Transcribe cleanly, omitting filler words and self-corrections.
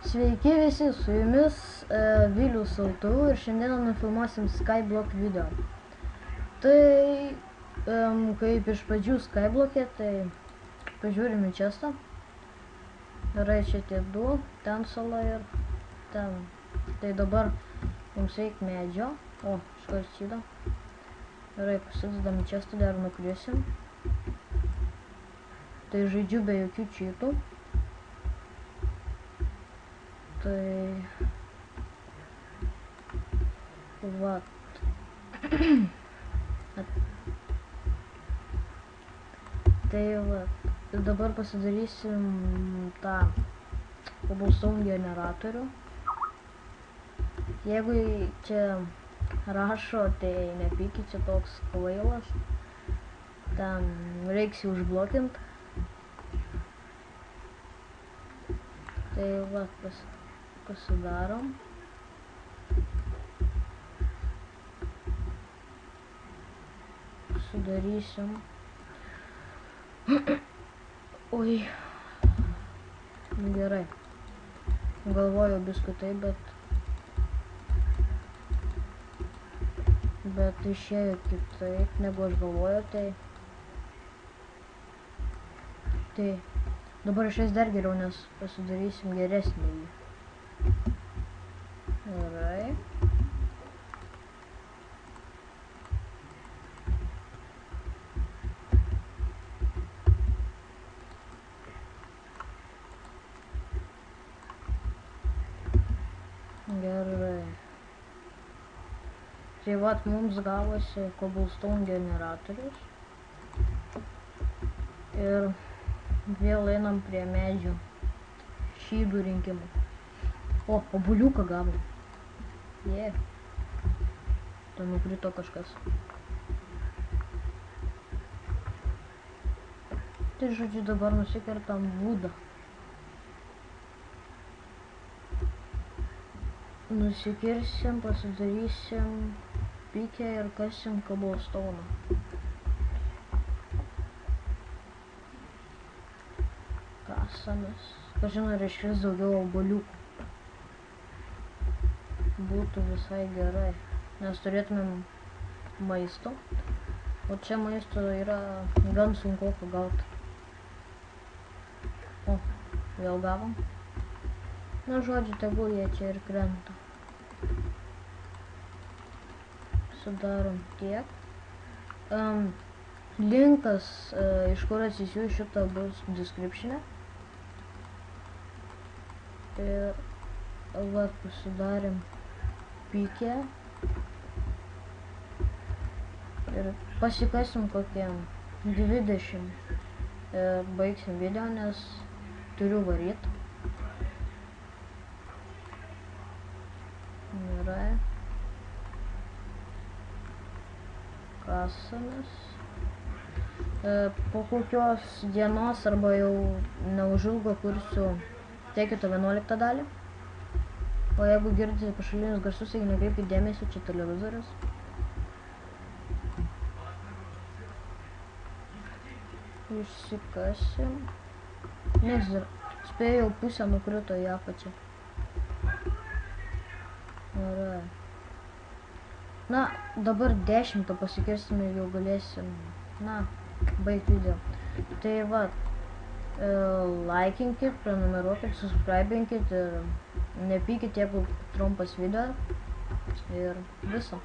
Sveiki visi, su jumis Vilius Autu ir šiandieną nufilmuosim Skyblock video. Tai kaip iš pradžių Skyblock'e, tai pažiūrim į čestą. Yra čia tie du, ten sala ir ten. Tai dabar mums reikia medžio. O, iškart šitą. Gerai, pasidedam į čestą, dar nukrėsim. Tai žaidžiu be jokių čytų. Tai vat. Tai vat. Dabar pasidarysim tą cobblestone generatorių. Jeigu čia rašo, tai nepykit, čia toks kvailas. Ten reiks jį užblokint. Tai vat, pasidarom. Sudarysim. Oi. Gerai. Galvoju biskų taip, bet išėjo kitaip, negu aš galvoju, tai dabar išės dar geriau, nes pasidarysim geresnį jį. Gerai. Gerai. Tai vat mums gavosi cobblestone generatorius. Ir vėl einam prie medžių šydų rinkimų. O, obuoliuką gavom. Jie. Ten nukrito kažkas. Tai žodžiu dabar nusikertam būdą. Nusikirsim, pasidarysim pikę ir kasim cobblestone. Kasamės. Kažin ar išvis daugiau obuoliukų. Būtų visai gerai, nes turėtumėm maisto. O čia maisto yra gan sunku pagauti. O, vėl gavom. Na, žodžiu, tegul jie čia ir krenta. Sudarom tiek. Linkas, iš kur atsisiųs šitą, bus description'e. Ir vat pasidarėm pikę. Ir pasikasim kokiam 20. Ir baigsim video, nes turiu varyt. Gerai. Kasamės. Po kokios dienos arba jau neužilgo kursiu Tekito 11 dalį. O jeigu girdite pašalinius garsus, tai nekreipkite dėmesio, čia televizorius. Išsikasim. Nes spėjau pusę nukrito į apačią. Gerai. Na, dabar 10 pasikersime ir jau galėsim, na, baigti video. Tai va, laikinkit, prenumeruokit, subscribinkit ir nepykit, jeigu trumpas video ir viso.